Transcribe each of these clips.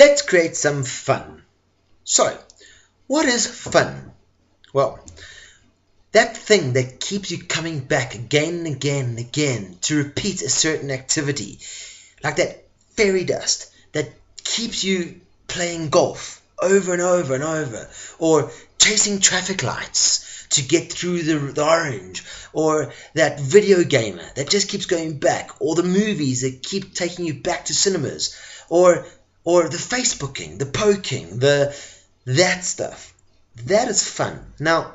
Let's create some fun. So, what is fun? Well, that thing that keeps you coming back again and again and again to repeat a certain activity, like that fairy dust that keeps you playing golf over and over and over, or chasing traffic lights to get through the orange, or that video gamer that just keeps going back, or the movies that keep taking you back to cinemas, or the Facebooking, the poking, that stuff. That is fun. Now,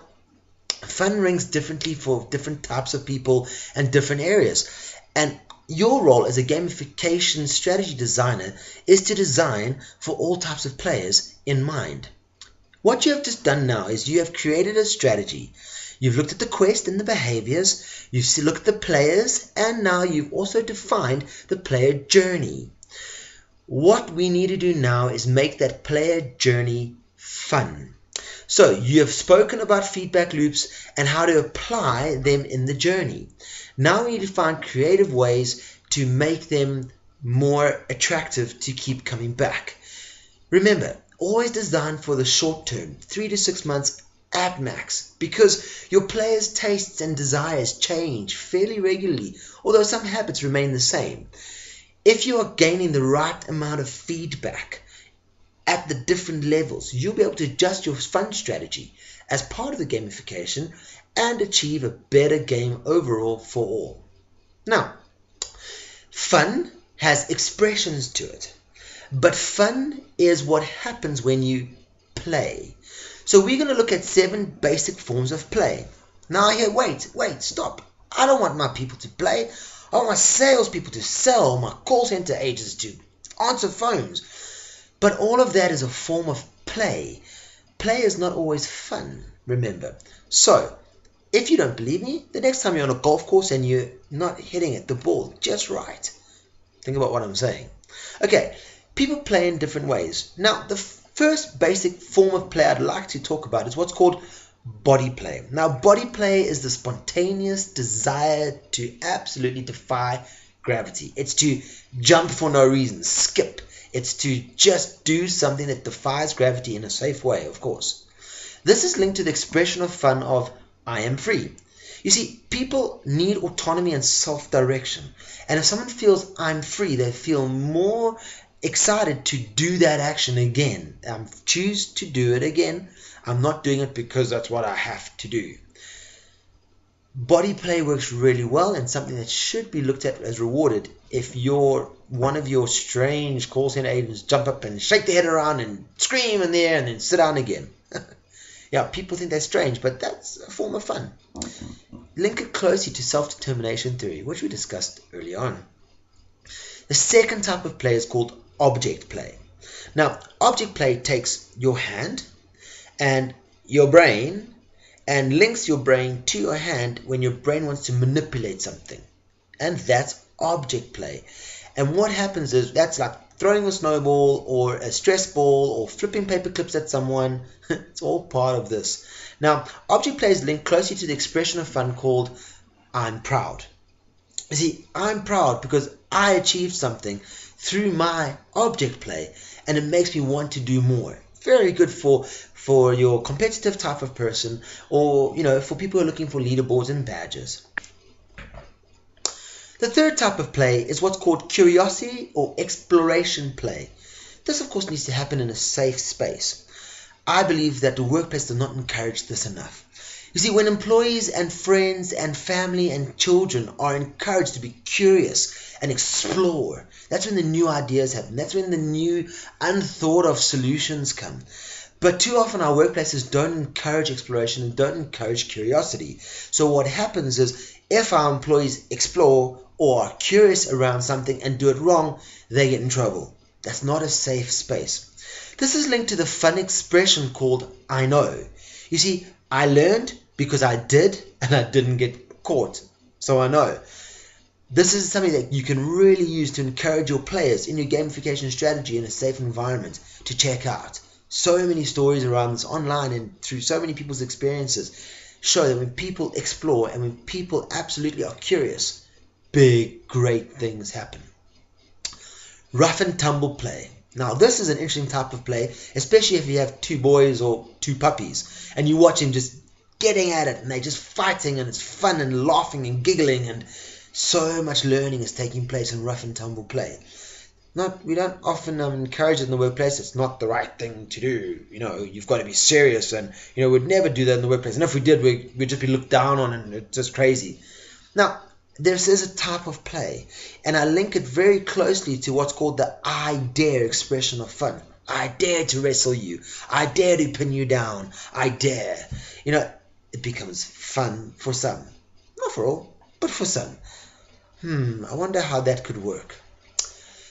fun rings differently for different types of people and different areas. And your role as a gamification strategy designer is to design for all types of players in mind. What you have just done now is you have created a strategy. You've looked at the quest and the behaviors, you've looked at the players, and now you've also defined the player journey. What we need to do now is make that player journey fun. So you have spoken about feedback loops and how to apply them in the journey. Now we need to find creative ways to make them more attractive to keep coming back. Remember, always design for the short term, 3 to 6 months at max, because your players' tastes and desires change fairly regularly, although some habits remain the same. If you are gaining the right amount of feedback at the different levels, you'll be able to adjust your fun strategy as part of the gamification and achieve a better game overall for all. Now, fun has expressions to it, but fun is what happens when you play. So we're going to look at 7 basic forms of play. Now here, wait, stop. I don't want my people to play. I want my salespeople to sell, my call center agents to answer phones. But all of that is a form of play. Play is not always fun, remember. So, if you don't believe me, the next time you're on a golf course and you're not hitting at the ball just right, think about what I'm saying. Okay, people play in different ways. Now, the first basic form of play I'd like to talk about is what's called body play. Now, body play is the spontaneous desire to absolutely defy gravity. It's to jump for no reason, skip. It's to just do something that defies gravity in a safe way, of course. This is linked to the expression of fun of I am free. You see, people need autonomy and self-direction. And if someone feels I'm free, they feel more excited to do that action again. Choose to do it again. I'm not doing it because that's what I have to do. Body play works really well and something that should be looked at as rewarded if one of your strange call center agents jump up and shake their head around and scream in the air and then sit down again. Yeah, people think that's strange, but that's a form of fun. Link it closely to self-determination theory, which we discussed early on. The second type of play is called object play. Now, object play takes your hand and your brain and links your brain to your hand when your brain wants to manipulate something. And that's object play. And what happens is that's like throwing a snowball or a stress ball or flipping paper clips at someone. It's all part of this. Now, object play is linked closely to the expression of fun called I'm proud. You see, I'm proud because I achieved something through my object play and it makes me want to do more. Very good for your competitive type of person, or for people who are looking for leaderboards and badges. The third type of play is what's called curiosity or exploration play. This of course needs to happen in a safe space. I believe that the workplace does not encourage this enough. You see, when employees and friends and family and children are encouraged to be curious and explore, that's when the new ideas happen. That's when the new unthought of solutions come. But too often our workplaces don't encourage exploration and don't encourage curiosity. So what happens is if our employees explore or are curious around something and do it wrong, they get in trouble. That's not a safe space. This is linked to the fun expression called I know. You see, I learned because I did and I didn't get caught. So I know. This is something that you can really use to encourage your players in your gamification strategy in a safe environment to check out. So many stories around this online and through so many people's experiences show that when people explore and when people absolutely are curious, big, great things happen. Rough and tumble play. Now this is an interesting type of play, especially if you have two boys or two puppies and you watch them just getting at it and they're just fighting and it's fun and laughing and giggling and so much learning is taking place in rough and tumble play. We don't often encourage it in the workplace. It's not the right thing to do. You've got to be serious, and we'd never do that in the workplace. And if we did, we'd just be looked down on, and it's just crazy. Now, this is a type of play, and I link it very closely to what's called the I dare expression of fun. I dare to wrestle you. I dare to pin you down. I dare. It becomes fun for some. Not for all, but for some. I wonder how that could work.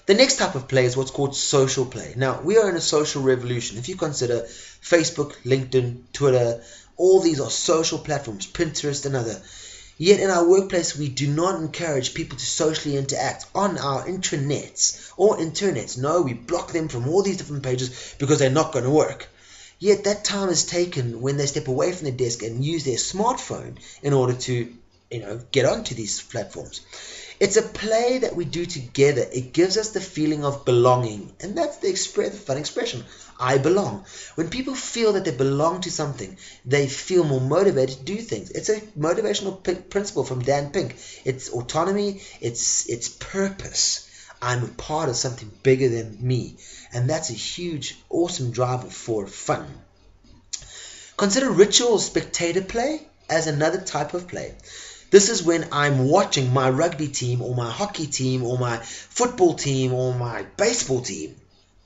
The next type of play is what's called social play. Now, we are in a social revolution. If you consider Facebook, LinkedIn, Twitter, all these are social platforms, Pinterest and other. Yet in our workplace, we do not encourage people to socially interact on our intranets or internets. No, we block them from all these different pages because they're not going to work. Yet that time is taken when they step away from their desk and use their smartphone in order to, get onto these platforms. It's a play that we do together. It gives us the feeling of belonging, and that's the fun expression. I belong. When people feel that they belong to something, they feel more motivated to do things. It's a motivational principle from Dan Pink. It's autonomy. It's purpose. I'm a part of something bigger than me, and that's a huge, awesome driver for fun. Consider ritual spectator play as another type of play. This is when I'm watching my rugby team or my hockey team or my football team or my baseball team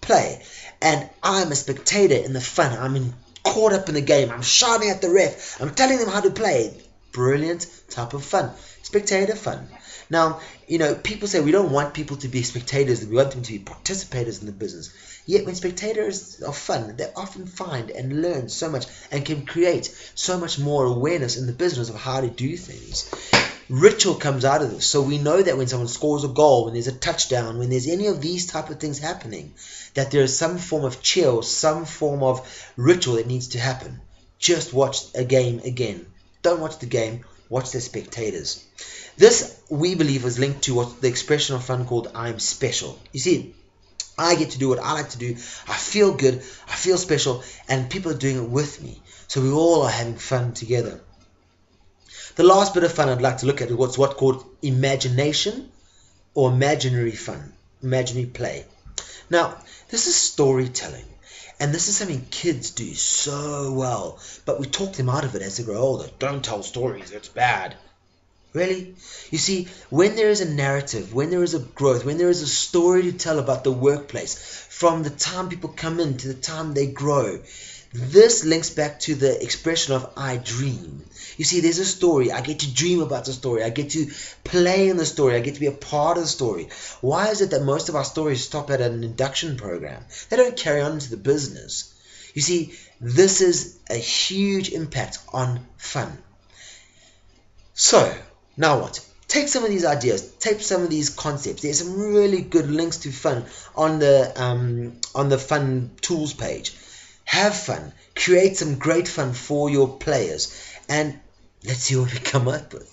play. And I'm a spectator in the fun. I'm caught up in the game. I'm shouting at the ref. I'm telling them how to play. Brilliant type of fun. Spectator fun. Now, people say we don't want people to be spectators. We want them to be participators in the business. Yet when spectators are fun, they often find and learn so much and can create so much more awareness in the business of how to do things. Ritual comes out of this. So we know that when someone scores a goal, when there's a touchdown, when there's any of these type of things happening, that there is some form of cheer or some form of ritual that needs to happen. Just watch a game again. Don't watch the game, watch the spectators. This, we believe, is linked to what the expression of fun called I'm special. You see, I get to do what I like to do. I feel good. I feel special. And people are doing it with me. So we all are having fun together. The last bit of fun I'd like to look at is what's called imagination or imaginary fun, imaginary play. Now, this is storytelling. And this is something kids do so well. But we talk them out of it as they grow older. Don't tell stories. It's bad. Really? You see, when there is a narrative, when there is a growth, when there is a story to tell about the workplace, from the time people come in to the time they grow, this links back to the expression of I dream. You see, there's a story. I get to dream about the story. I get to play in the story. I get to be a part of the story. Why is it that most of our stories stop at an induction program? They don't carry on into the business. You see, this is a huge impact on fun. So, now what? Take some of these ideas, take some of these concepts. There's some really good links to fun on the fun tools page. Have fun, create some great fun for your players, and let's see what we come up with.